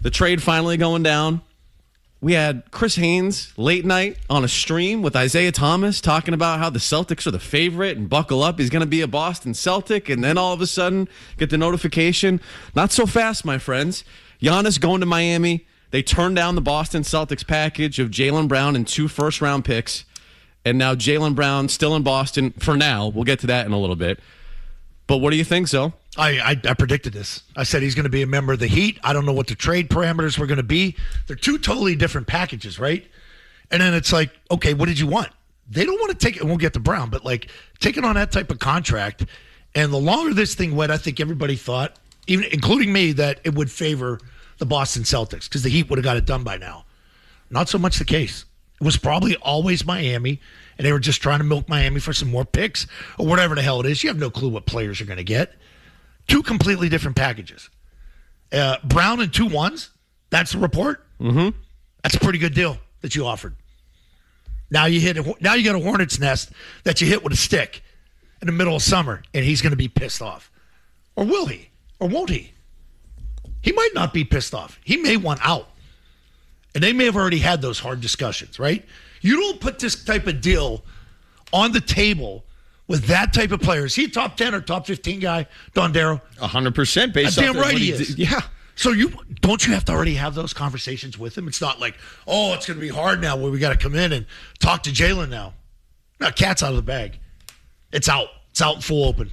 the trade finally going down. We had Chris Haynes late night on a stream with Isaiah Thomas talking about how the Celtics are the favorite and buckle up. He's going to be a Boston Celtic. And then all of a sudden, get the notification. Not so fast, my friends. Giannis going to Miami. They turned down the Boston Celtics package of Jaylen Brown and 2 first-round picks. And now Jaylen Brown still in Boston for now. We'll get to that in a little bit. But what do you think, Zo? I predicted this. I said he's going to be a member of the Heat. I don't know what the trade parameters were going to be. They're 2 totally different packages, right? And then it's like, okay, what did you want? They don't want to take it, and we'll get to Brown, but like taking on that type of contract. And the longer this thing went, I think everybody thought, even including me, that it would favor the Boston Celtics because the Heat would have got it done by now. Not so much the case. It was probably always Miami, and they were just trying to milk Miami for some more picks or whatever the hell it is. You have no clue what players you're going to get. 2 completely different packages. Brown and 2 1s. That's the report. Mm-hmm. That's a pretty good deal that you offered. Now you got a hornet's nest that you hit with a stick in the middle of summer, and he's going to be pissed off. Or will he? Or won't he? He might not be pissed off. He may want out. And they may have already had those hard discussions, right? You don't put this type of deal on the table with that type of player. Is he a top 10 or top 15 guy, Dondero? 100% based off damn right what he is. Yeah. So don't you have to already have those conversations with him? It's not like, oh, it's going to be hard now where we got to come in and talk to Jaylen now. No, cat's out of the bag. It's out. It's out in full open.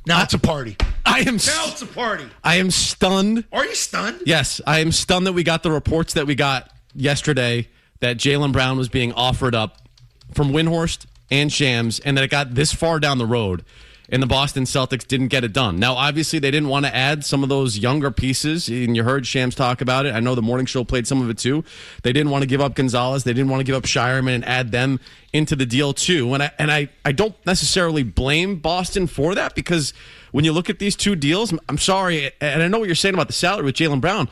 Now it's a party. Now it's a party. I am stunned. Are you stunned? Yes, I am stunned that we got the reports that we got yesterday that Jaylen Brown was being offered up from Windhorst and Shams, and that it got this far down the road, and the Boston Celtics didn't get it done. Now, obviously, they didn't want to add some of those younger pieces, and you heard Shams talk about it. I know the morning show played some of it, too. They didn't want to give up Gonzalez. They didn't want to give up Shireman and add them into the deal, too. And I don't necessarily blame Boston for that, because when you look at these 2 deals, I'm sorry, and I know what you're saying about the salary with Jaylen Brown,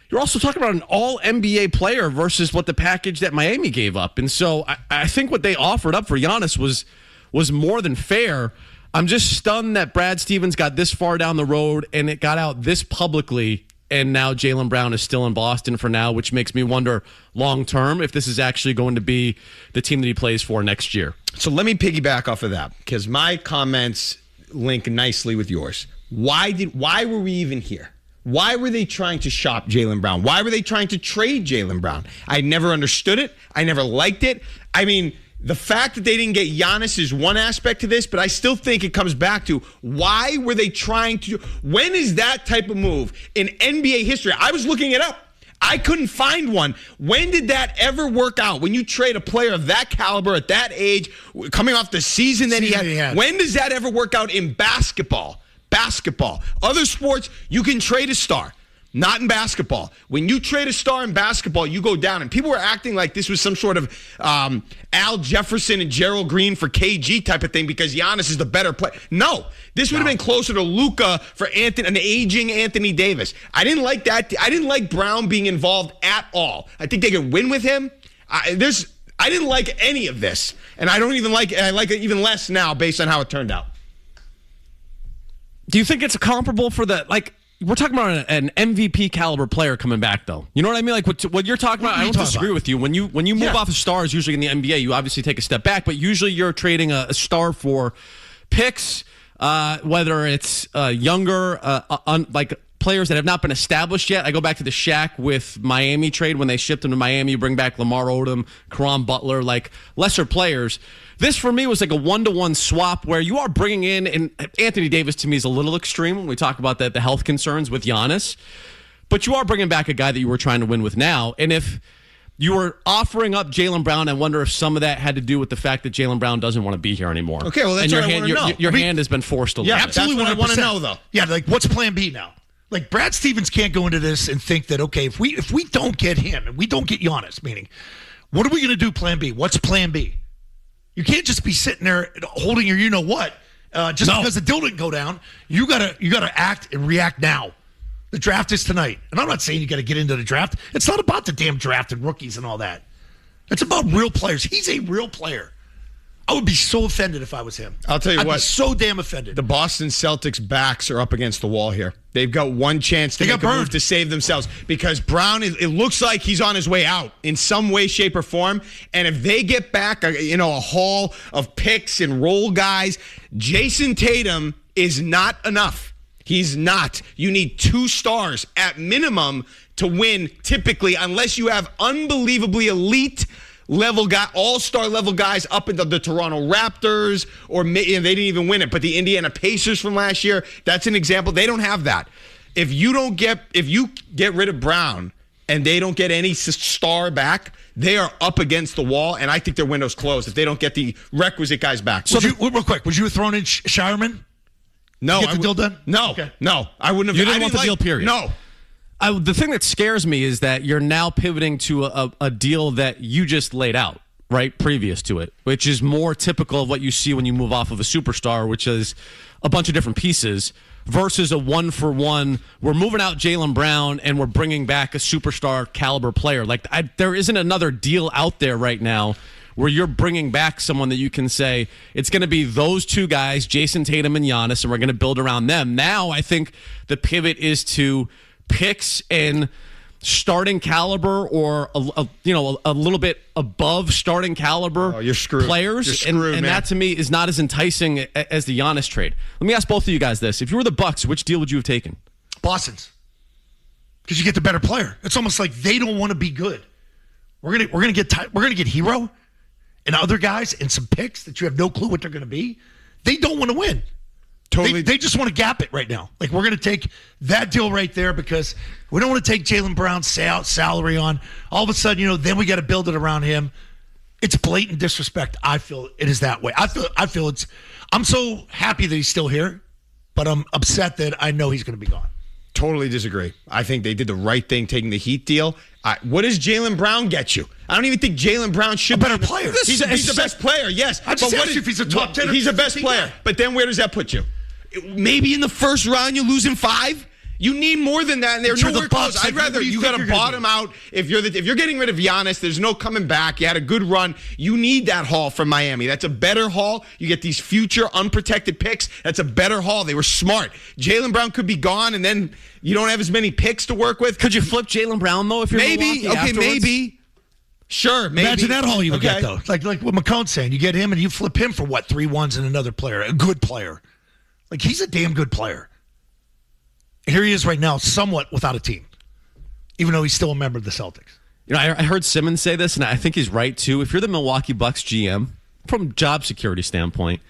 you're also talking about an all-NBA player versus what the package that Miami gave up. And so I think what they offered up for Giannis was more than fair. I'm just stunned that Brad Stevens got this far down the road and it got out this publicly, and now Jaylen Brown is still in Boston for now, which makes me wonder long-term if this is actually going to be the team that he plays for next year. So let me piggyback off of that, because my comments link nicely with yours. Why were we even here? Why were they trying to shop Jaylen Brown? Why were they trying to trade Jaylen Brown? I never understood it. I never liked it. I mean, the fact that they didn't get Giannis is one aspect to this, but I still think it comes back to why were they trying to... When is that type of move in NBA history? I was looking it up. I couldn't find one. When did that ever work out? When you trade a player of that caliber at that age, coming off the season that he had. When does that ever work out in basketball? Other sports, you can trade a star. Not in basketball. When you trade a star in basketball, you go down. And people were acting like this was some sort of Al Jefferson and Gerald Green for KG type of thing because Giannis is the better player. No. This would have been closer to Luka for an aging Anthony Davis. I didn't like that. I didn't like Brown being involved at all. I think they could win with him. I didn't like any of this. And I don't even like it. I like it even less now based on how it turned out. Do you think it's comparable for the, like, we're talking about an MVP caliber player coming back, though. You know what I mean? Like what you're talking about, I don't disagree with you. When you move off of stars, usually in the NBA, you obviously take a step back, but usually you're trading a star for picks, whether it's younger, like players that have not been established yet. I go back to the Shaq with Miami trade when they shipped him to Miami. You bring back Lamar Odom, Caron Butler, like lesser players. This, for me, was like a one-to-one swap where you are bringing in, and Anthony Davis, to me, is a little extreme when we talk about the health concerns with Giannis, but you are bringing back a guy that you were trying to win with now. And if you were offering up Jaylen Brown, I wonder if some of that had to do with the fact that Jaylen Brown doesn't want to be here anymore. Okay, well, that's what I want to know. Your hand has been forced a little bit. Absolutely, that's what I want to know, though. Yeah, like, what's plan B now? Like, Brad Stevens can't go into this and think that, okay, if we don't get him and we don't get Giannis, meaning, what are we going to do plan B? What's plan B? You can't just be sitting there holding your you-know-what because the deal didn't go down. You gotta act and react now. The draft is tonight. And I'm not saying you got to get into the draft. It's not about the damn draft and rookies and all that. It's about real players. He's a real player. I would be so offended if I was him. I'll tell you I'd what. be so damn offended. The Boston Celtics backs are up against the wall here. They've got one chance to make a move to save themselves because Brown, it looks like he's on his way out in some way, shape, or form. And if they get back, a haul of picks and role guys, Jason Tatum is not enough. He's not. You need 2 stars at minimum to win, typically, unless you have unbelievably elite level guy, all-star level guys up into the Toronto Raptors, or they didn't even win it, but the Indiana Pacers from last year, that's an example. They don't have that. If you get rid of Brown and they don't get any star back, they are up against the wall, and I think their window's closed if they don't get the requisite guys back. So, real quick, would you have thrown in Shireman? No. Get the deal done? No. Okay. No. I wouldn't have. You didn't want the deal, period? No. The thing that scares me is that you're now pivoting to a deal that you just laid out, right, previous to it, which is more typical of what you see when you move off of a superstar, which is a bunch of different pieces, versus a one-for-one. We're moving out Jaylen Brown, and we're bringing back a superstar caliber player. There isn't another deal out there right now where you're bringing back someone that you can say, it's going to be those 2 guys, Jason Tatum and Giannis, and we're going to build around them. Now I think the pivot is to picks and starting caliber, or a little bit above starting caliber you're screwed. Players. You're screwed, and that to me is not as enticing as the Giannis trade. Let me ask both of you guys this. If you were the Bucks, which deal would you have taken? Boston's. Because you get the better player. It's almost like they don't want to be good. We're gonna get Hero and other guys and some picks that you have no clue what they're gonna be. They don't want to win. Totally. They just want to gap it right now. Like, we're going to take that deal right there because we don't want to take Jaylen Brown's salary on. All of a sudden, then we got to build it around him. It's blatant disrespect. I feel it is that way. I feel it's. I'm so happy that he's still here, but I'm upset that I know he's going to be gone. Totally disagree. I think they did the right thing taking the Heat deal. What does Jaylen Brown get you? I don't even think Jaylen Brown should be a better player. He's the best player, yes. I just asked you if he's a top 10. He's the best player. But then where does that put you? Maybe in the first round you lose in 5. You need more than that, and they're nowhere close. I'd rather you got to bottom out. If you're getting rid of Giannis, there's no coming back. You had a good run. You need that haul from Miami. That's a better haul. You get these future unprotected picks. That's a better haul. They were smart. Jaylen Brown could be gone, and then you don't have as many picks to work with. Could you flip Jaylen Brown though? If you're maybe afterwards? Maybe. Sure, maybe. Imagine that haul you would get though. Like what McKone's saying, you get him and you flip him for 3 ones and another player, a good player. Like, he's a damn good player. Here he is right now, somewhat without a team, even though he's still a member of the Celtics. I heard Simmons say this, and I think he's right, too. If you're the Milwaukee Bucks GM, from a job security standpoint,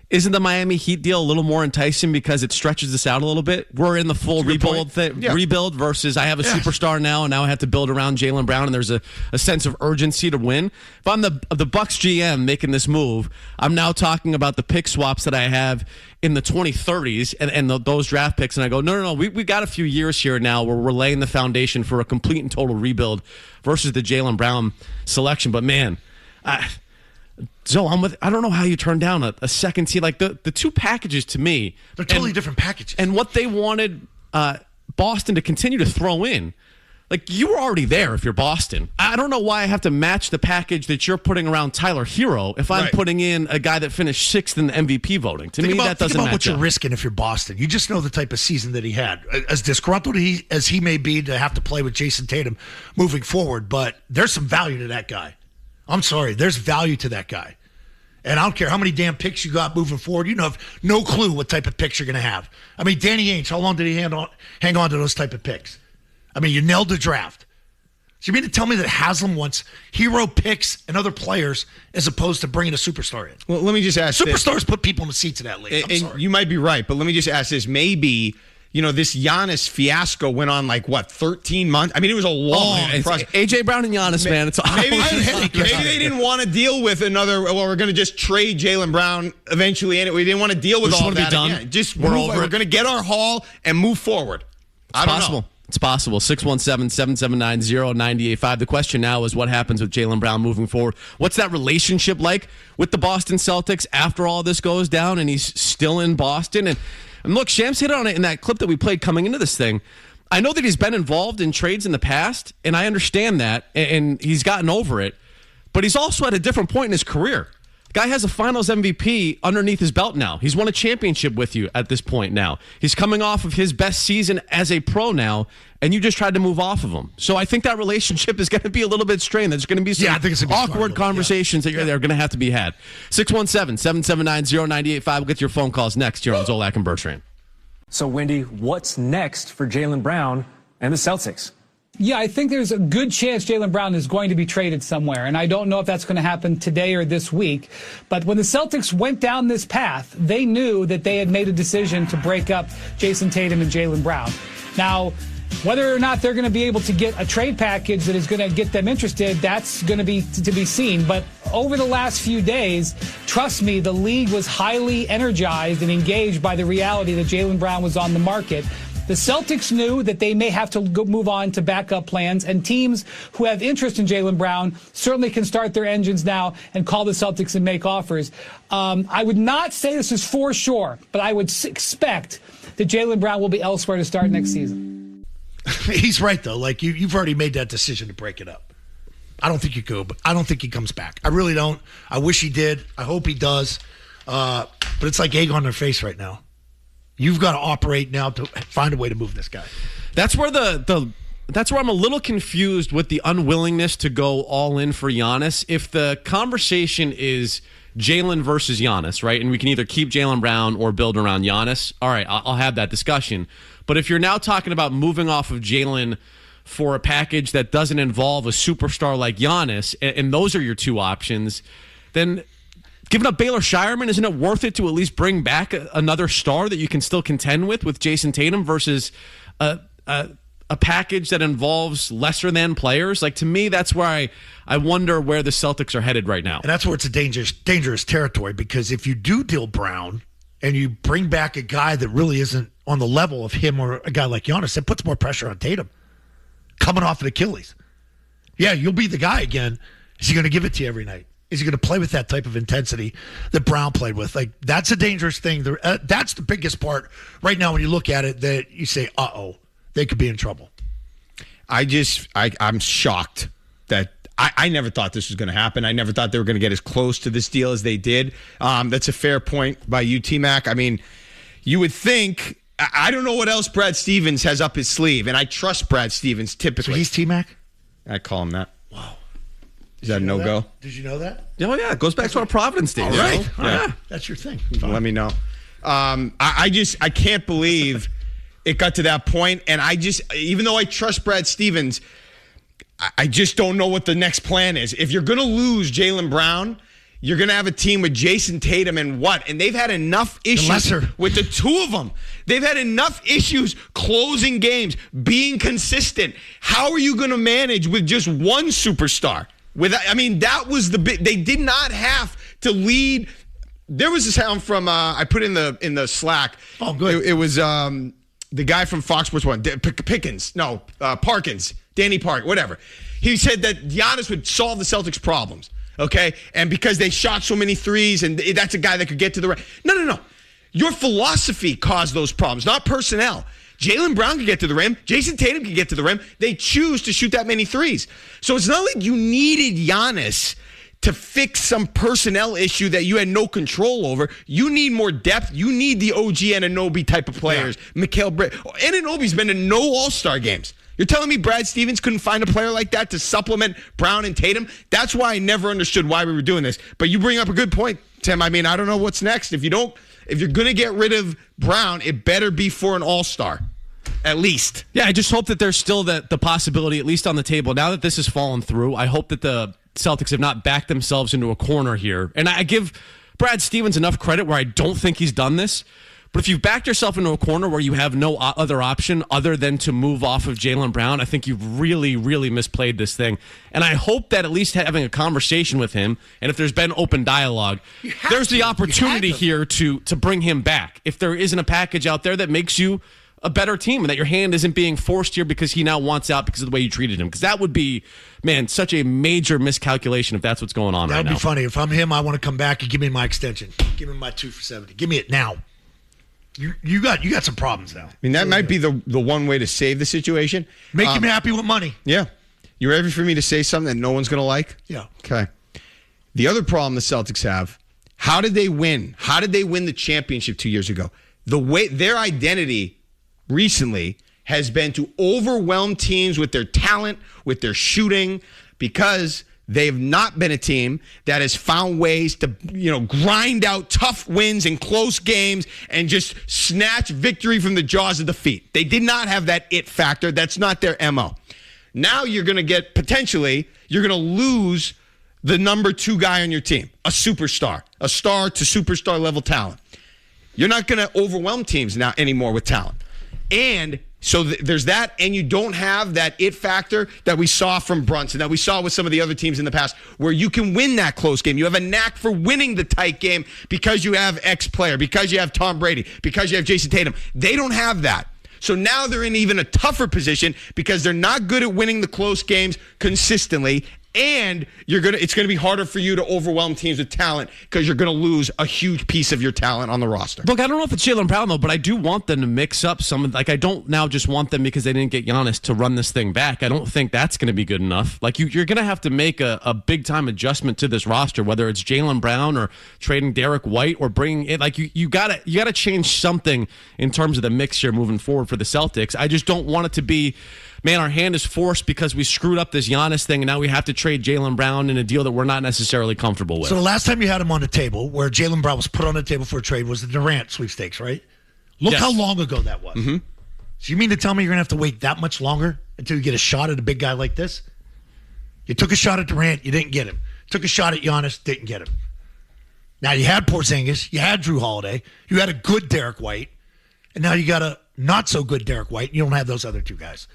isn't the Miami Heat deal a little more enticing because it stretches this out a little bit? We're in the full rebuild rebuild versus I have a superstar now, and now I have to build around Jaylen Brown, and there's a sense of urgency to win. If I'm the Bucks GM making this move, I'm now talking about the pick swaps that I have in the 2030s and those draft picks, and I go, no, we got a few years here now where we're laying the foundation for a complete and total rebuild versus the Jaylen Brown selection. But man, So I don't know how you turn down a second team. Like the 2 packages to me, they're totally different packages. And what they wanted Boston to continue to throw in, like you were already there if you're Boston. I don't know why I have to match the package that you're putting around Tyler Hero if I'm putting in a guy that finished 6th in the MVP voting. To me, that doesn't match. Think about what you're risking if you're Boston. You just know the type of season that he had. As disgruntled as he may be to have to play with Jason Tatum moving forward, but there's some value to that guy. I'm sorry, there's value to that guy. And I don't care how many damn picks you got moving forward. You have no clue what type of picks you're going to have. I mean, Danny Ainge, how long did he hang on to those type of picks? I mean, you nailed the draft. So you mean to tell me that Haslam wants Hero picks and other players as opposed to bringing a superstar in? Well, let me just ask Superstars put people in the seats of that league. I'm sorry. You might be right, but let me just ask this. Maybe, this Giannis fiasco went on 13 months? I mean, it was a long process. A.J. Brown and Giannis, man. It's maybe they didn't want to deal with another, we're going to just trade Jaylen Brown eventually, and we didn't want to deal with all that again. We're going to get our haul and move forward. I don't know. It's possible. 617-779-0985. The question now is what happens with Jaylen Brown moving forward? What's that relationship like with the Boston Celtics after all this goes down and he's still in Boston? And look, Shams hit on it in that clip that we played coming into this thing. I know that he's been involved in trades in the past, and I understand that, and he's gotten over it. But he's also at a different point in his career. Guy has a Finals MVP underneath his belt now. He's won a championship with you at this point now. He's coming off of his best season as a pro now, and you just tried to move off of him. So I think that relationship is going to be a little bit strained. There's going to be some awkward conversations that are going to have to be had. 617-779-0985. We'll get to your phone calls next here on Zolak and Bertrand. So, Wendy, what's next for Jaylen Brown and the Celtics? Yeah, I think there's a good chance Jaylen Brown is going to be traded somewhere, and I don't know if that's going to happen today or this week. But when the Celtics went down this path, they knew that they had made a decision to break up Jason Tatum and Jaylen Brown. Now, whether or not they're going to be able to get a trade package that is going to get them interested, that's going to be to be seen. But over the last few days, trust me, the league was highly energized and engaged by the reality that Jaylen Brown was on the market. The Celtics knew that they may have to move on to backup plans, and teams who have interest in Jaylen Brown certainly can start their engines now and call the Celtics and make offers. I would not say this is for sure, but I would expect that Jaylen Brown will be elsewhere to start next season. He's right, though. Like, you've already made that decision to break it up. I don't think you could, but I don't think he comes back. I really don't. I wish he did. I hope he does. But it's like egg on their face right now. You've got to operate now to find a way to move this guy. That's where that's where I'm a little confused with the unwillingness to go all in for Giannis. If the conversation is Jaylen versus Giannis, right, and we can either keep Jaylen Brown or build around Giannis, all right, I'll have that discussion. But if you're now talking about moving off of Jaylen for a package that doesn't involve a superstar like Giannis, and those are your two options, then giving up Baylor Shireman, isn't it worth it to at least bring back another star that you can still contend with Jason Tatum versus a package that involves lesser than players? Like, to me, that's where I wonder where the Celtics are headed right now. And that's where it's a dangerous territory, because if you do deal Brown and you bring back a guy that really isn't on the level of him or a guy like Giannis, that puts more pressure on Tatum coming off an Achilles. Yeah, you'll be the guy again. Is he going to give it to you every night? Is he going to play with that type of intensity that Brown played with? Like, that's a dangerous thing. That's the biggest part right now when you look at it, that you say, uh-oh, they could be in trouble. I'm shocked that I never thought this was going to happen. I never thought they were going to get as close to this deal as they did. That's a fair point by you, T-Mac. I mean, you would think, I don't know what else Brad Stevens has up his sleeve, and I trust Brad Stevens typically. So he's T-Mac? I call him that. Wow. Is that a no-go? Did you know that? Oh, yeah. It goes back to our Providence days. All right. Yeah. That's your thing. Let me know. I can't believe it got to that point. And even though I trust Brad Stevens, I just don't know what the next plan is. If you're going to lose Jaylen Brown, you're going to have a team with Jason Tatum and what? And they've had enough issues with the two of them. They've had enough issues closing games, being consistent. How are you going to manage with just one superstar? That was the big. They did not have to lead. There was a sound from I put in the Slack. Oh, good. It was the guy from Fox Sports 1, Parkins, Danny Park, whatever. He said that Giannis would solve the Celtics' problems. Okay, and because they shot so many threes, and that's a guy that could get to the rim. No. Your philosophy caused those problems, not personnel. Jaylen Brown can get to the rim. Jason Tatum can get to the rim. They choose to shoot that many threes. So it's not like you needed Giannis to fix some personnel issue that you had no control over. You need more depth. You need the OG Anunoby type of players. Yeah. Anunoby's been in no All-Star games. You're telling me Brad Stevens couldn't find a player like that to supplement Brown and Tatum? That's why I never understood why we were doing this. But you bring up a good point, Tim. I mean, I don't know what's next. If you're going to get rid of Brown, it better be for an All-Star. At least. Yeah, I just hope that there's still the possibility, at least on the table. Now that this has fallen through, I hope that the Celtics have not backed themselves into a corner here. And I give Brad Stevens enough credit where I don't think he's done this. But if you've backed yourself into a corner where you have no other option other than to move off of Jaylen Brown, I think you've really, really misplayed this thing. And I hope that at least having a conversation with him, and if there's been open dialogue, there's the opportunity here to bring him back. If there isn't a package out there that makes you a better team and that your hand isn't being forced here because he now wants out because of the way you treated him. Because that would be, man, such a major miscalculation if that's what's going on right now. That would be funny. If I'm him, I want to come back and give me my extension. Give me my 2 for $70. Give me it now. You got some problems now. I mean, that might be the one way to save the situation. Make him happy with money. Yeah. You ready for me to say something that no one's going to like? Yeah. Okay. The other problem the Celtics have How did they win? How did they win the championship 2 years ago? The way their identity recently has been to overwhelm teams with their talent, with their shooting, because they've not been a team that has found ways to, grind out tough wins in close games and just snatch victory from the jaws of defeat. They did not have that it factor. That's not their MO. Now you're going to get, potentially, you're going to lose the number 2 guy on your team, a superstar, a star to superstar level talent. You're not going to overwhelm teams now anymore with talent. And so there's that, and you don't have that it factor that we saw from Brunson, that we saw with some of the other teams in the past, where you can win that close game. You have a knack for winning the tight game because you have X player, because you have Tom Brady, because you have Jason Tatum. They don't have that. So now they're in even a tougher position because they're not good at winning the close games consistently. And it's going to be harder for you to overwhelm teams with talent because you're going to lose a huge piece of your talent on the roster. Look, I don't know if it's Jaylen Brown, though, but I do want them to mix up some. I don't now just want them because they didn't get Giannis to run this thing back. I don't think that's going to be good enough. You're going to have to make a big-time adjustment to this roster, whether it's Jaylen Brown or trading Derek White or bringing it. You got to change something in terms of the mix here moving forward for the Celtics. I just don't want it to be, man, our hand is forced because we screwed up this Giannis thing, and now we have to trade Jaylen Brown in a deal that we're not necessarily comfortable with. So the last time you had him on the table, where Jaylen Brown was put on the table for a trade, was the Durant sweepstakes, right? Look how long ago that was. Mm-hmm. So you mean to tell me you're going to have to wait that much longer until you get a shot at a big guy like this? You took a shot at Durant, you didn't get him. Took a shot at Giannis, didn't get him. Now you had Porzingis, you had Drew Holiday, you had a good Derek White, and now you got a not-so-good Derek White, and you don't have those other 2 guys.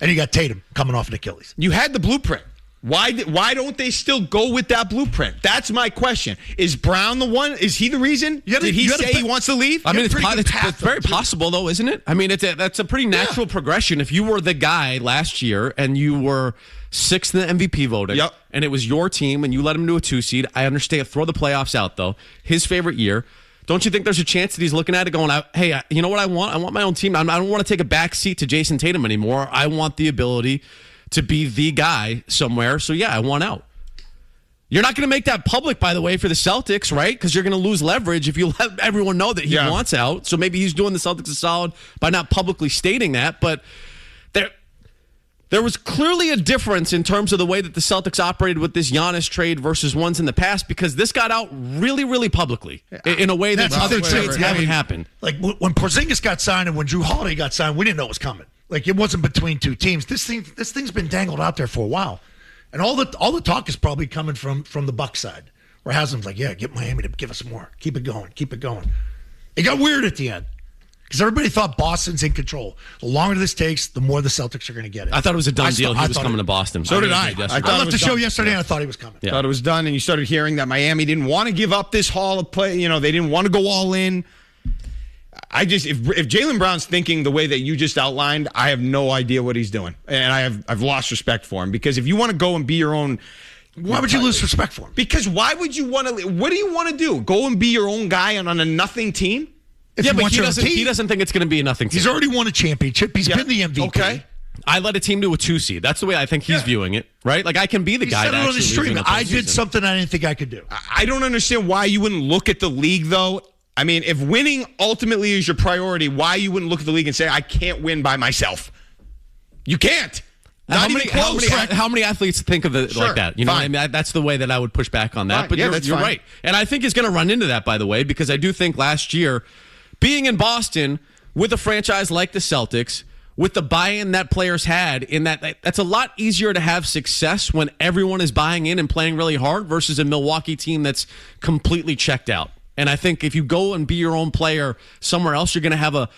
And you got Tatum coming off an Achilles. You had the blueprint. Why don't they still go with that blueprint? That's my question. Is Brown the one? Is he the reason? Did he say he wants to leave? I mean, it's very possible, though, isn't it? I mean, that's a pretty natural progression. If you were the guy last year and you were 6th in the MVP voting, and it was your team and you let him do a 2 seed, I understand. Throw the playoffs out, though. His favorite year. Don't you think there's a chance that he's looking at it going, hey, you know what I want? I want my own team. I don't want to take a back seat to Jason Tatum anymore. I want the ability to be the guy somewhere. So, yeah, I want out. You're not going to make that public, by the way, for the Celtics, right? Because you're going to lose leverage if you let everyone know that he wants out. So maybe he's doing the Celtics a solid by not publicly stating that. But there was clearly a difference in terms of the way that the Celtics operated with this Giannis trade versus ones in the past, because this got out really, really publicly in a way that other trades haven't happened. Like when Porzingis got signed and when Drew Holiday got signed, we didn't know it was coming. Like it wasn't between 2 teams. This thing's been dangled out there for a while, and all the talk is probably coming from the Bucks side, where Haslam's like, get Miami to give us more, keep it going. It got weird at the end. Because everybody thought Boston's in control. The longer this takes, the more the Celtics are going to get it. I thought it was a done deal. He was coming to Boston. So did I. I left the show yesterday and I thought he was coming. Yeah. Thought it was done, and you started hearing that Miami didn't want to give up this haul of play. They didn't want to go all in. If Jaylen Brown's thinking the way that you just outlined, I have no idea what he's doing, and I've lost respect for him. Because if you want to go and be your own. Why would you lose respect for him? Because why would you want to? What do you want to do? Go and be your own guy on a nothing team? But he doesn't think it's going to be a nothing team. He's already won a championship. He's been the MVP. Okay. I led a team to a 2 seed. That's the way I think he's viewing it, right? Like, I can be the guy that actually stream. I did something I didn't think I could do. I don't understand why you wouldn't look at the league, though. I mean, if winning ultimately is your priority, why you wouldn't look at the league and say, I can't win by myself? You can't. How many athletes think of it like that? You know what I mean? That's the way that I would push back on that. But you're right. And I think he's going to run into that, by the way, because I do think last year, being in Boston with a franchise like the Celtics, with the buy-in that players had, that's a lot easier to have success when everyone is buying in and playing really hard versus a Milwaukee team that's completely checked out. And I think if you go and be your own player somewhere else, you're going to have it's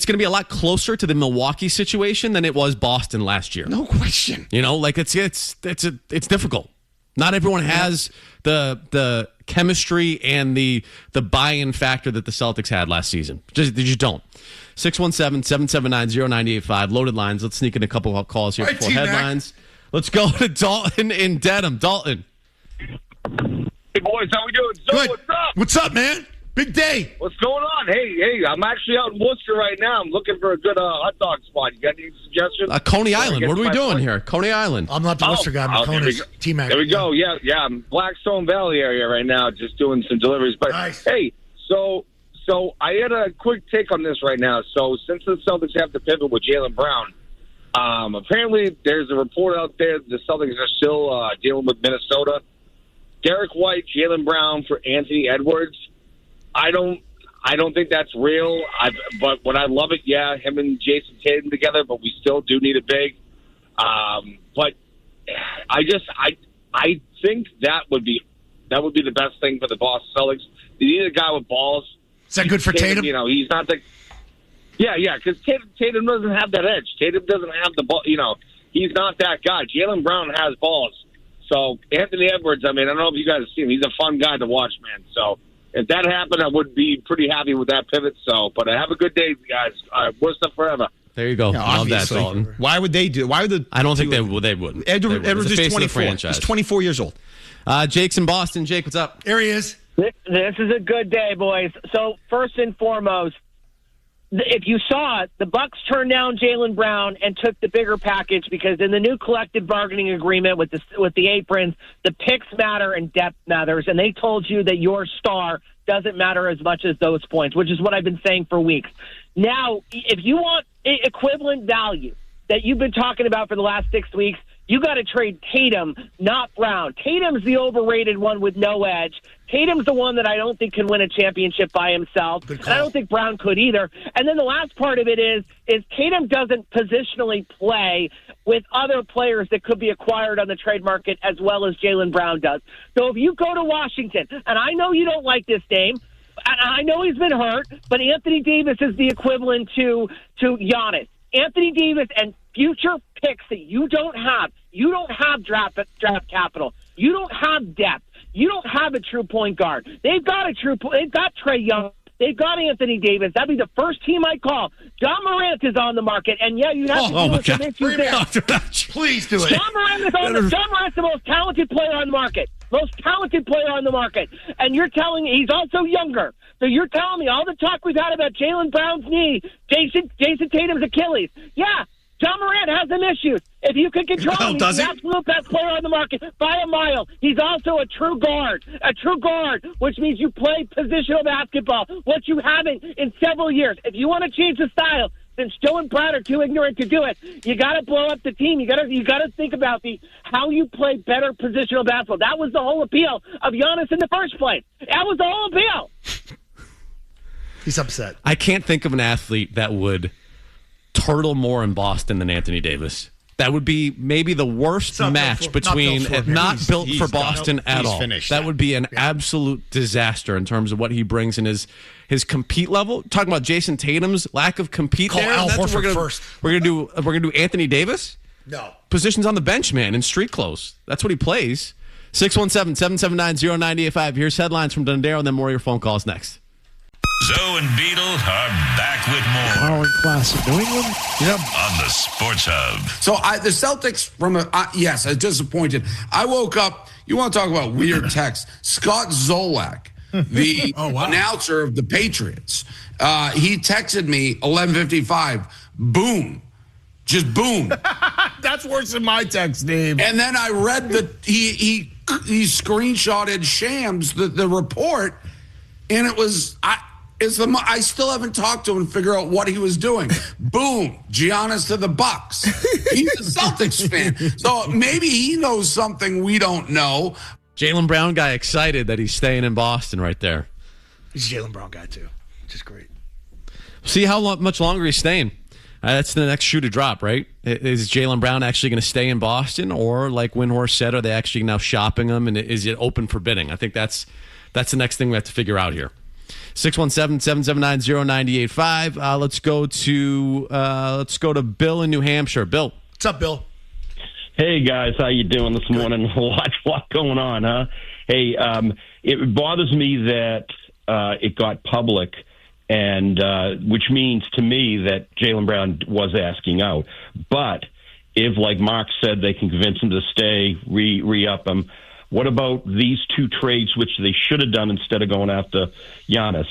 going to be a lot closer to the Milwaukee situation than it was Boston last year. No question. It's difficult. Not everyone has the chemistry and the buy-in factor that the Celtics had last season. You don't. 617-779-0985. Loaded lines. Let's sneak in a couple of calls here before headlines. Let's go to Dalton in Dedham. Dalton. Hey, boys. How we doing? So, good. what's up? What's up, man? Big day. What's going on? Hey, I'm actually out in Worcester right now. I'm looking for a good hot dog spot. You got any suggestions? Coney Island. What are we doing here? Coney Island. I'm not the Worcester guy. I'm Coney's T-Mac. There we go. Yeah. I'm Blackstone Valley area right now, just doing some deliveries. But nice. Hey, so I had a quick take on this right now. So since the Celtics have to pivot with Jaylen Brown, apparently there's a report out there that the Celtics are still dealing with Minnesota. Derek White, Jaylen Brown for Anthony Edwards. I don't think that's real. But when I love it, yeah, him and Jason Tatum together. But we still do need a big. But I think that would be the best thing for the Boston Celtics. They need a guy with balls. Is that good for Tatum? You know, he's not the. Yeah, because Tatum doesn't have that edge. Tatum doesn't have the ball. You know, he's not that guy. Jaylen Brown has balls. So Anthony Edwards, I mean, I don't know if you guys have seen him. He's a fun guy to watch, man. So if that happened, I would be pretty happy with that pivot. So, but have a good day, guys. Worst up forever. There you go. Yeah, Love that, obviously. Dalton. Why would they do? Why would the? I don't think they wouldn't. Edwards It's the is face of the 24. franchise. He's 24 years old. Jake's in Boston. Jake, what's up? There he is. This is a good day, boys. So first and foremost, if you saw it, the Bucks turned down Jaylen Brown and took the bigger package because in the new collective bargaining agreement with the aprons, the picks matter and depth matters, and they told you that your star doesn't matter as much as those points, which is what I've been saying for weeks. Now, if you want equivalent value that you've been talking about for the last 6 weeks, you got to trade Tatum, not Brown. Tatum's the overrated one with no edge. Tatum's the one that I don't think can win a championship by himself. And I don't think Brown could either. And then the last part of it is Tatum doesn't positionally play with other players that could be acquired on the trade market as well as Jaylen Brown does. So if you go to Washington, and I know you don't like this name, and I know he's been hurt, but Anthony Davis is the equivalent to Giannis. Anthony Davis and future picks that you don't have. You don't have draft capital. You don't have depth. You don't have a true point guard. They've got Trae Young. They've got Anthony Davis. That'd be the first team I call. John Morant is on the market, and yeah, you have to deal with some issues there. Please do it. John Morant's the most talented player on the market. Most talented player on the market. And you're telling me he's also younger. So you're telling me all the talk we've had about Jaylen Brown's knee, Jason Tatum's Achilles. Yeah, John Morant has some issues. If you can control him, he's the absolute best player on the market by a mile. He's also a true guard, which means you play positional basketball, what you haven't in several years. If you want to change the style, since Joe and Brad are too ignorant to do it, you got to blow up the team. You got to think about how you play better positional basketball. That was the whole appeal of Giannis in the first place. That was the whole appeal. He's upset. I can't think of an athlete that would turtle more in Boston than Anthony Davis. That would be maybe the worst match between not built for Boston at all. That would be an absolute disaster in terms of what he brings in his compete level. Talking about Jason Tatum's lack of compete there. Al That's what Horford first. We're gonna do Anthony Davis? No. Positions on the bench, man, in street clothes. That's what he plays. 617-779-0985. Here's headlines from Dondero, and then more of your phone calls next. Zoe and Beetle are back with more. Borrowing class in New England. Yep. On the Sports Hub. So the Celtics, yes, I was disappointed. I woke up, you want to talk about weird text, Scott Zolak, the announcer of the Patriots, he texted me 11:55, boom, just boom. That's worse than my text, Dave. And then I read that he screenshotted Shams, the report, and it was... I still haven't talked to him and figure out what he was doing. Boom, Giannis to the Bucks. He's a Celtics fan. So maybe he knows something we don't know. Jaylen Brown guy excited that he's staying in Boston right there. He's a Jaylen Brown guy, too. Just great. See how much longer he's staying. That's the next shoe to drop, right? Is Jaylen Brown actually going to stay in Boston? Or, like Windhorst said, are they actually now shopping him? And is it open for bidding? I think that's the next thing we have to figure out here. 617-779-0985. Let's go to Bill in New Hampshire. Bill. What's up, Bill? Hey, guys. How you doing this morning? What's going on, huh? Hey, it bothers me that it got public, and which means to me that Jaylen Brown was asking out. But if, like Mark said, they can convince him to stay, re-up him, What about these two trades, which they should have done instead of going after Giannis?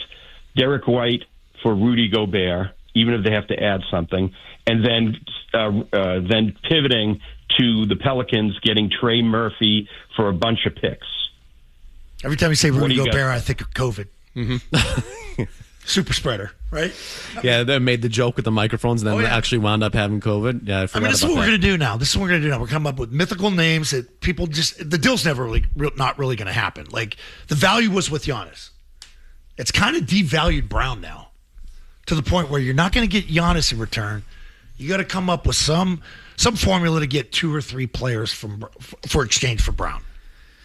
Derek White for Rudy Gobert, even if they have to add something, and then pivoting to the Pelicans getting Trey Murphy for a bunch of picks. Every time you say Rudy Gobert, I think of COVID. Mm-hmm. Super spreader, right? Yeah, they made the joke with the microphones and then actually wound up having COVID. Yeah, I mean, this is what we're going to do now. This is what we're going to do now. We're coming up with mythical names that people the deal's never not really going to happen. Like, the value was with Giannis. It's kind of devalued Brown now to the point where you're not going to get Giannis in return. You got to come up with some formula to get 2 or 3 players for exchange for Brown.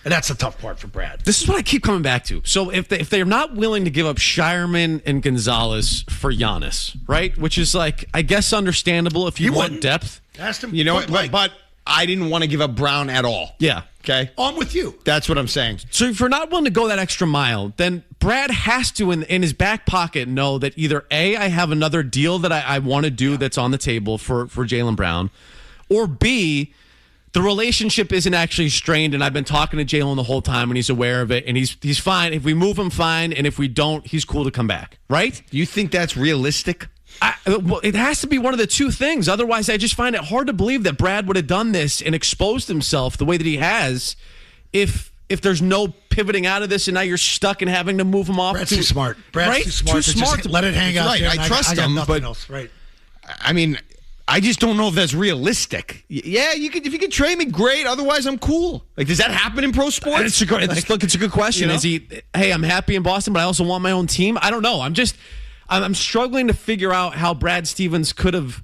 And that's the tough part for Brad. This is what I keep coming back to. So if they're not willing to give up Shireman and Gonzalez for Giannis, right? Which is like, I guess, understandable if you want depth. Asked him. You know what? But I didn't want to give up Brown at all. Yeah. Okay? I'm with you. That's what I'm saying. So if you're not willing to go that extra mile, then Brad has to, in his back pocket, know that either A, I have another deal that I want to do that's on the table for Jaylen Brown, or B, the relationship isn't actually strained, and I've been talking to Jaylen the whole time, and he's aware of it, and he's fine. If we move him, fine, and if we don't, he's cool to come back, right? You think that's realistic? Well, it has to be one of the two things. Otherwise, I just find it hard to believe that Brad would have done this and exposed himself the way that he has if there's no pivoting out of this, and now you're stuck in having to move him off. Brad's too smart. Brad's too smart to just let it hang out there. I trust him, nothing but else. Right. I mean, I just don't know if that's realistic. Yeah, if you could trade me, great. Otherwise, I'm cool. Like, does that happen in pro sports? It's a good question. You know? Hey, I'm happy in Boston, but I also want my own team. I don't know. I'm struggling to figure out how Brad Stevens could have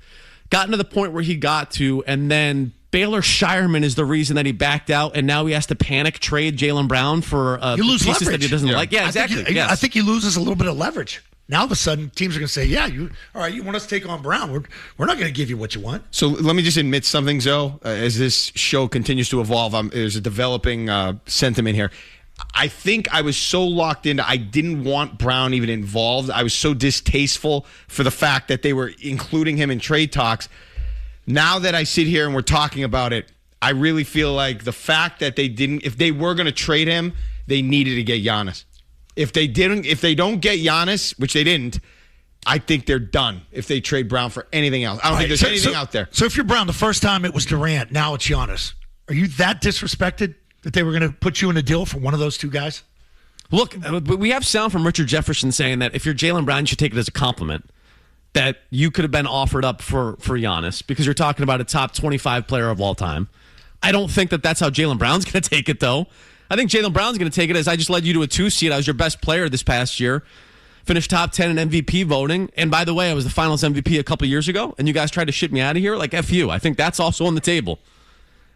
gotten to the point where he got to, and then Baylor Shireman is the reason that he backed out, and now he has to panic trade Jaylen Brown for you lose pieces leverage that he doesn't like. Yeah, exactly. I think he loses a little bit of leverage. Now, all of a sudden, teams are going to say, yeah, all right, you want us to take on Brown. We're not going to give you what you want. So let me just admit something, Zoe. As this show continues to evolve, there's a developing sentiment here. I think I was so locked into, I didn't want Brown even involved. I was so distasteful for the fact that they were including him in trade talks. Now that I sit here and we're talking about it, I really feel like the fact that if they were going to trade him, they needed to get Giannis. If they don't get Giannis, which they didn't, I think they're done if they trade Brown for anything else. I don't think there's anything out there. So if you're Brown, the first time it was Durant, now it's Giannis. Are you that disrespected that they were going to put you in a deal for one of those two guys? Look, we have sound from Richard Jefferson saying that if you're Jaylen Brown, you should take it as a compliment that you could have been offered up for Giannis because you're talking about a top 25 player of all time. I don't think that that's how Jaylen Brown's going to take it, though. I think Jaylen Brown's going to take it as I just led you to a 2 seed. I was your best player this past year. Finished top 10 in MVP voting. And by the way, I was the finals MVP a couple years ago, and you guys tried to shit me out of here? Like, F you. I think that's also on the table.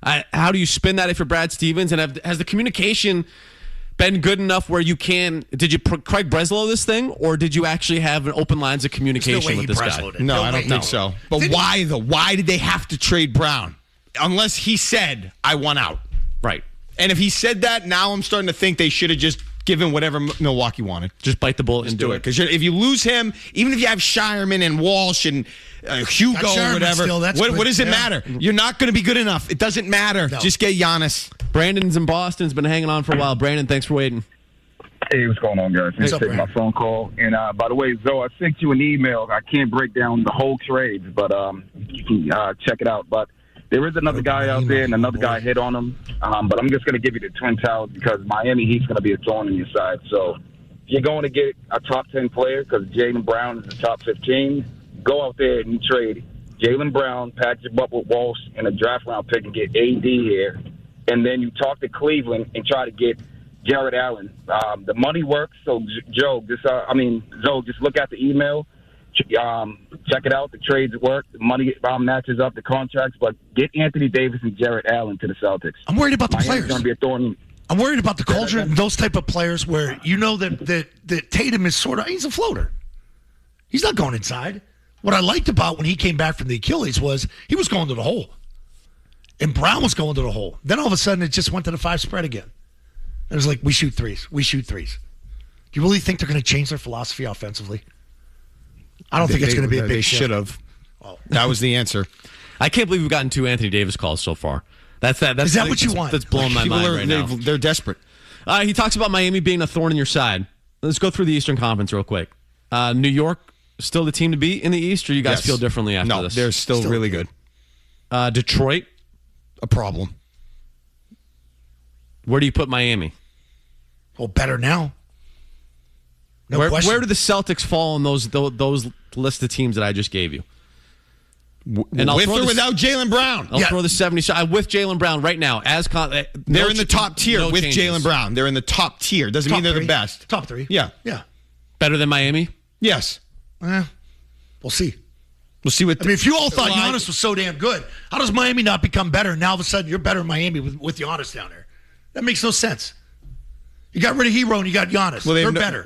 How do you spin that if you're Brad Stevens? And has the communication been good enough where you can... Did you Craig Breslow this thing, or did you actually have an open lines of communication with this guy? No, I don't think so. But why, though? Why did they have to trade Brown? Unless he said, I want out. Right. And if he said that, now I'm starting to think they should have just given whatever Milwaukee wanted. Just bite the bullet and do it. Because if you lose him, even if you have Shireman and Walsh and Hugo or whatever, what does it matter? You're not going to be good enough. It doesn't matter. No. Just get Giannis. Brandon's in Boston. Has been hanging on for a while. Brandon, thanks for waiting. Hey, what's going on, guys? Thanks for taking my phone call. And by the way, Zoe, I sent you an email. I can't break down the whole trades, but you can check it out. But there is another guy out there, and another guy hit on him. But I'm just going to give you the Twin Towers because Miami Heat's going to be a thorn in your side. So if you're going to get a top 10 player because Jaylen Brown is the top 15, go out there and you trade Jaylen Brown, package him up with Walsh, and a draft round pick and get AD here. And then you talk to Cleveland and try to get Jared Allen. The money works. So, Zoe, just look at the email. Check it out. The trades work. The money matches up the contracts. But get Anthony Davis and Jared Allen to the Celtics. I'm worried about the players. Going to be a thorn. I'm worried about the culture and those type of players where you know that Tatum is he's a floater. He's not going inside. What I liked about when he came back from the Achilles was he was going to the hole. And Brown was going to the hole. Then all of a sudden it just went to the 5 spread again. It was like, we shoot threes. We shoot threes. Do you really think they're going to change their philosophy offensively? I don't think it's going to be a big shift. They should have. That was the answer. I can't believe we've gotten 2 Anthony Davis calls so far. That's Is that what you want? That's blowing my mind right now. They're desperate. He talks about Miami being a thorn in your side. Let's go through the Eastern Conference real quick. New York, still the team to beat in the East, or you guys feel differently after this? No, they're still really good. Detroit, a problem. Where do you put Miami? Well, better now. No question. Where do the Celtics fall in those list of teams that I just gave you? And with or without Jaylen Brown? I'll throw the 70s. With Jaylen Brown right now. They're in the top tier with Jaylen Brown. They're in the top tier. Doesn't mean they're the best. Top 3. Yeah. Better than Miami? Yes. We'll see. We'll see what. If you all thought Giannis was so damn good, how does Miami not become better? And now all of a sudden you're better in Miami with Giannis down there. That makes no sense. You got rid of Hero and you got Giannis. Well, they're better.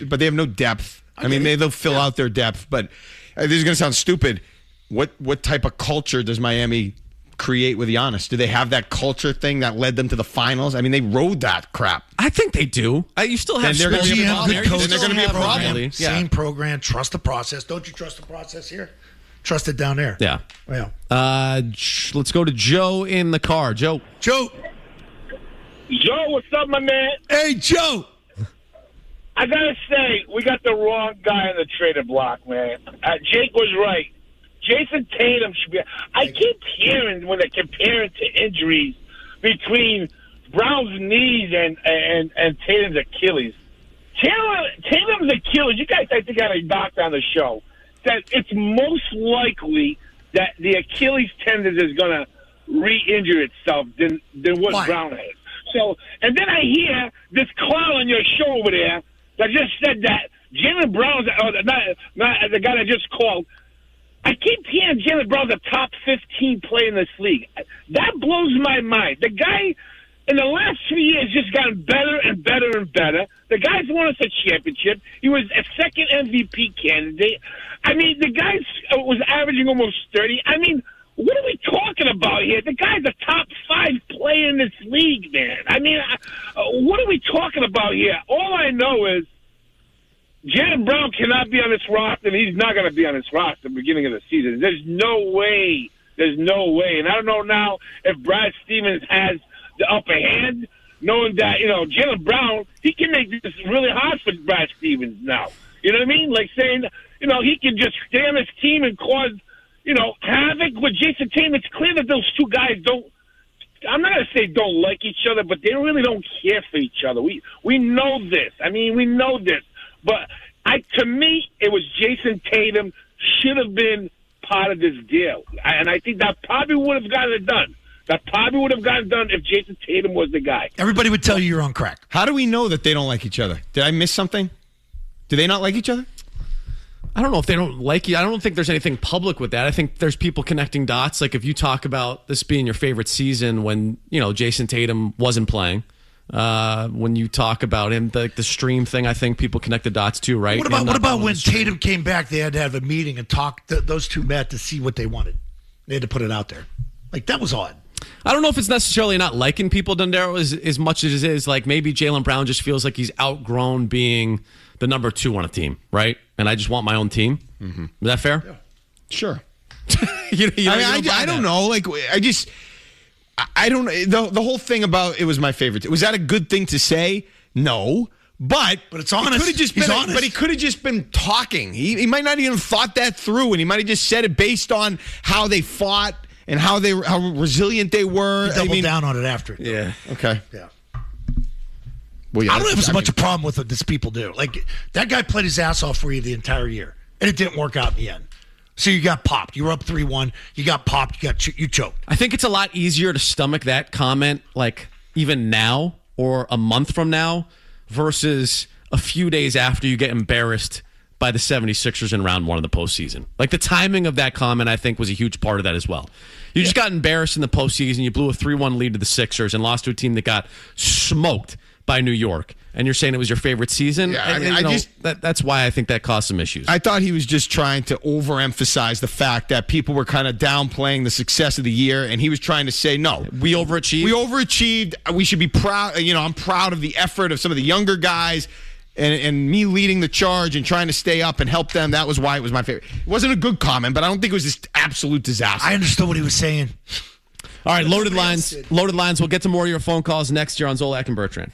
But they have no depth. I mean, they'll fill out their depth. But this is going to sound stupid. What type of culture does Miami create with Giannis? Do they have that culture thing that led them to the finals? I mean, they rode that crap. I think they do. You still have they're going to be a problem. Same program. Trust the process. Don't you trust the process here? Trust it down there. Yeah. Well. Let's go to Joe in the car. Joe, what's up, my man? Hey, Joe. I gotta say, we got the wrong guy on the trading block, man. Jake was right. Jason Tatum should be. I keep hearing when they're comparing to injuries between Brown's knees and Tatum's Achilles. Tatum's Achilles. You guys, I think, had a doctor on the show that it's most likely that the Achilles tendon is going to re-injure itself than what Brown has. So, and then I hear this clown on your show over there that just said that Jaylen Brown's not the guy that just called. I keep hearing Jaylen Brown's a top 15 player in this league. That blows my mind. The guy, in the last 2 years, just gotten better and better and better. The guy's won us a championship. He was a second MVP candidate. I mean, the guy was averaging almost 30. I mean, what are we talking about here? The guy's a top 5 player in this league, man. I mean, what are we talking about here? All I know is Jaylen Brown cannot be on this roster, and he's not going to be on this roster at the beginning of the season. There's no way. There's no way. And I don't know now if Brad Stevens has the upper hand, knowing that, Jaylen Brown, he can make this really hard for Brad Stevens now. You know what I mean? Like saying, he can just stay on his team and cause, havoc with Jason Tatum. It's clear that those two guys don't, I'm not going to say don't like each other, but they really don't care for each other. We know this. I mean, we know this. But to me, it was Jason Tatum should have been part of this deal. And I think that probably would have gotten it done. That probably would have gotten done if Jason Tatum was the guy. Everybody would tell you you're on crack. How do we know that they don't like each other? Did I miss something? Do they not like each other? I don't know if they don't like you. I don't think there's anything public with that. I think there's people connecting dots. Like if you talk about this being your favorite season when, Jason Tatum wasn't playing. When you talk about him, the stream thing, I think people connect the dots too, right? What about when Tatum came back? They had to have a meeting and talk. Those two met to see what they wanted. They had to put it out there. Like that was odd. I don't know if it's necessarily not liking people, Dondero, as much as it is like maybe Jaylen Brown just feels like he's outgrown being the number 2 on a team, right? And I just want my own team. Mm-hmm. Is that fair? Yeah. Sure. I don't know. Like I don't. The whole thing about it was my favorite. Was that a good thing to say? No, but it's honest. He's honest. But he could have just been talking. He might not even thought that through, and he might have just said it based on how they fought and how resilient they were. He doubled down on it after. Yeah. Okay. Yeah. Well, I don't have as much a problem with what these people do. Like that guy played his ass off for you the entire year, and it didn't work out in the end. So you got popped. You were up 3-1. You got popped. You choked. I think it's a lot easier to stomach that comment, like even now or a month from now, versus a few days after you get embarrassed by the 76ers in round 1 of the postseason. Like the timing of that comment, I think, was a huge part of that as well. You just got embarrassed in the postseason. You blew a 3-1 lead to the Sixers and lost to a team that got smoked by New York, and you're saying it was your favorite season. Yeah, that's why I think that caused some issues. I thought he was just trying to overemphasize the fact that people were kind of downplaying the success of the year, and he was trying to say, no, we overachieved. We overachieved. We should be proud. I'm proud of the effort of some of the younger guys, and me leading the charge and trying to stay up and help them. That was why it was my favorite. It wasn't a good comment, but I don't think it was this absolute disaster. I understood what he was saying. All right, loaded lines. Loaded lines. We'll get to more of your phone calls next year on Zolak and Bertrand.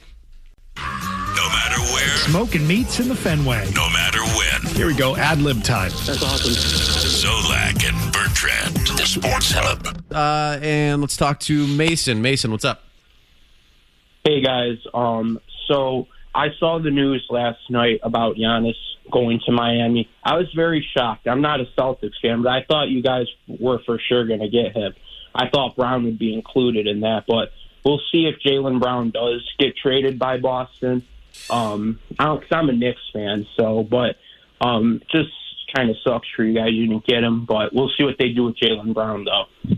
No matter where. Smoking meats in the Fenway. No matter when. Here we go. Ad-lib time. That's awesome. Zolak and Bertrand, the Sports Hub. And let's talk to Mason. Mason, what's up? Hey, guys. So I saw the news last night about Giannis going to Miami. I was very shocked. I'm not a Celtics fan, but I thought you guys were for sure going to get him. I thought Brown would be included in that, but we'll see if Jaylen Brown does get traded by Boston. Because I'm a Knicks fan, but just kind of sucks for you guys you didn't get him, but we'll see what they do with Jaylen Brown, though.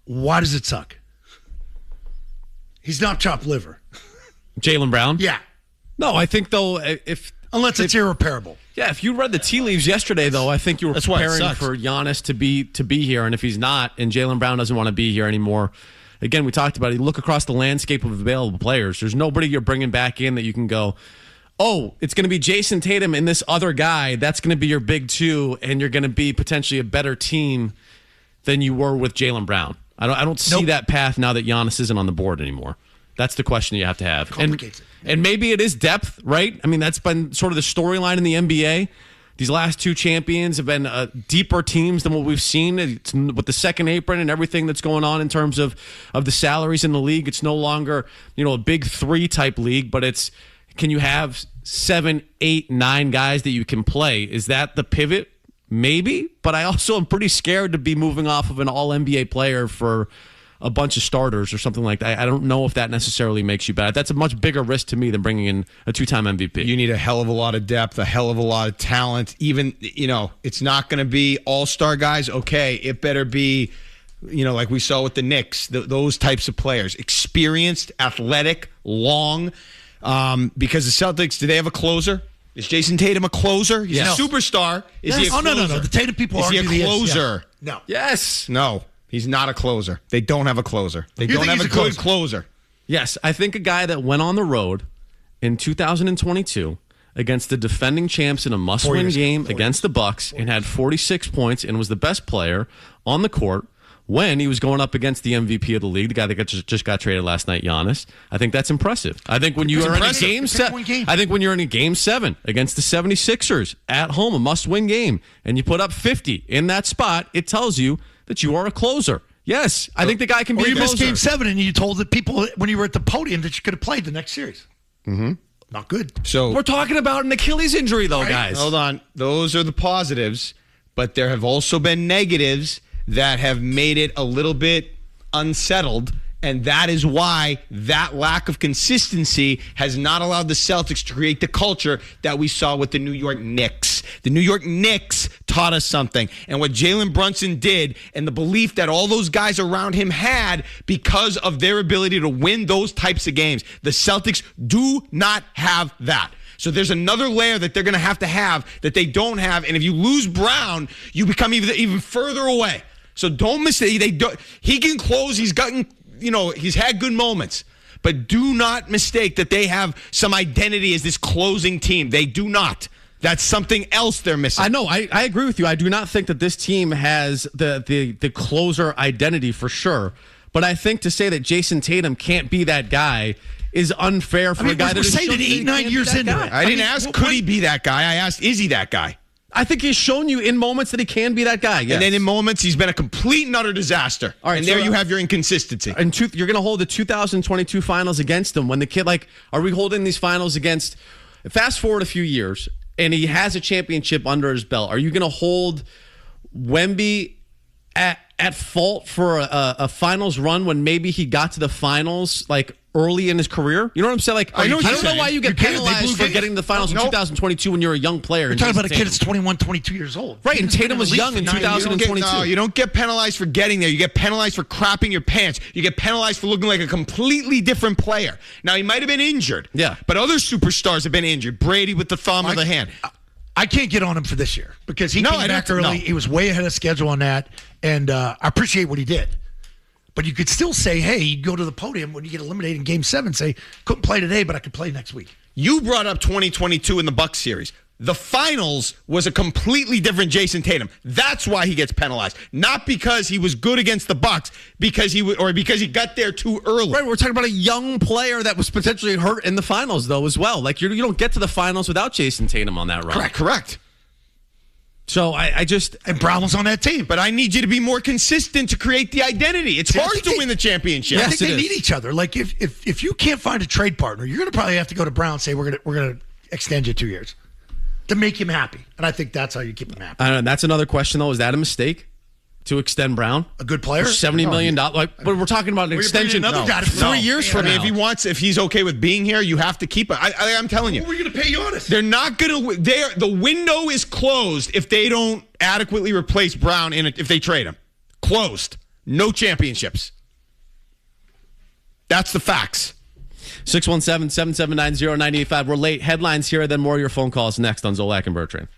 Why does it suck? He's not chopped liver. Jaylen Brown? Yeah. No, I think, though, unless it's irreparable. Yeah, if you read the tea leaves yesterday, though, I think you were That's why it preparing sucks. for Giannis to be here, and if he's not, and Jaylen Brown doesn't want to be here anymore, again, we talked about it. You look across the landscape of available players. There's nobody you're bringing back in that you can go, oh, it's going to be Jason Tatum and this other guy. That's going to be your big two, and you're going to be potentially a better team than you were with Jaylen Brown. I don't see that path now that Giannis isn't on the board anymore. That's the question you have to have. And maybe it is depth, right? I mean, that's been sort of the storyline in the NBA. These last two champions have been deeper teams than what we've seen. It's, with the second apron and everything that's going on in terms of the salaries in the league, it's no longer, a big three type league, but it's, can you have 7, 8, 9 guys that you can play? Is that the pivot? Maybe, but I also am pretty scared to be moving off of an all-NBA player for a bunch of starters or something like that. I don't know if that necessarily makes you better. That's a much bigger risk to me than bringing in a 2-time MVP. You need a hell of a lot of depth, a hell of a lot of talent. Even, it's not going to be all-star guys. Okay, it better be, like we saw with the Knicks, those types of players. Experienced, athletic, long. Because the Celtics, do they have a closer? Is Jason Tatum a closer? He's a superstar. Is he a closer? No. The Tatum people Is he argue a closer? No. Yes. No. He's not a closer. They don't have a closer. They don't have a good closer. Yes, I think a guy that went on the road in 2022 against the defending champs in a must-win game against the Bucks and had 46 points and was the best player on the court when he was going up against the MVP of the league, the guy that just got traded last night, Giannis. I think that's impressive. I think when you are in a game 7, I think when you're in a game 7 against the 76ers at home, a must-win game, and you put up 50 in that spot, it tells you that you are a closer. Yes, I think the guy can be a closer. Or you missed game 7 and you told the people when you were at the podium that you could have played the next series. Mm-hmm. Not good. So we're talking about an Achilles injury, though, guys. Hold on. Those are the positives, but there have also been negatives that have made it a little bit unsettled, and that is why that lack of consistency has not allowed the Celtics to create the culture that we saw with the New York Knicks. The New York Knicks taught us something, and what Jalen Brunson did and the belief that all those guys around him had because of their ability to win those types of games. The Celtics do not have that. So there's another layer that they're going to have that they don't have, and if you lose Brown, you become even further away. So don't mistake. He can close. He's gotten, he's had good moments. But do not mistake that they have some identity as this closing team. They do not. That's something else they're missing. I know. I agree with you. I do not think that this team has the closer identity for sure. But I think to say that Jason Tatum can't be that guy is unfair for a guy that is saying it 8-9 years into it. I didn't ask, could he be that guy? I asked, is he that guy? I think he's shown you in moments that he can be that guy. Yes. And then in moments, he's been a complete and utter disaster. All right, and there you have your inconsistency. And you're going to hold the 2022 finals against him when the kid, are we holding these finals against, fast forward a few years, and he has a championship under his belt. Are you going to hold Wemby at fault for a finals run when maybe he got to the finals, early in his career? You know what I'm saying? I don't know why you get penalized for getting to the finals in 2022 when you're a young player. You're talking about a kid that's 21, 22 years old. Right, and Tatum was young in 2022. No, you don't get penalized for getting there. You get penalized for crapping your pants. You get penalized for looking like a completely different player. Now, he might have been injured. Yeah. But other superstars have been injured. Brady with the thumb of the hand. I can't get on him for this year because he came back early. No. He was way ahead of schedule on that, and I appreciate what he did. But you could still say, hey, you go to the podium when you get eliminated in Game 7, say, couldn't play today, but I could play next week. You brought up 2022 in the Bucks series. The finals was a completely different Jason Tatum. That's why he gets penalized. Not because he was good against the Bucks, because he got there too early. Right, we're talking about a young player that was potentially hurt in the finals, though, as well. Like, you don't get to the finals without Jason Tatum on that run. Correct. So and Brown was on that team. But I need you to be more consistent to create the identity. It's hard to win the championship. I think they need each other. Like, if you can't find a trade partner, you're going to probably have to go to Brown and say, we're going to extend you 2 years. To make him happy. And I think that's how you keep him happy. I don't know. That's another question, though. Is that a mistake to extend Brown? A good player? $70 million. But we're talking about an extension. Another guy 3 years from me. If he's okay with being here, you have to keep it. I'm telling you. What are we going to pay Giannis? They're not going to. The window is closed if they don't adequately replace Brown if they trade him. Closed. No championships. That's the facts. 617-779-0985. We're late. Headlines here, then more of your phone calls next on Zolak and Bertrand.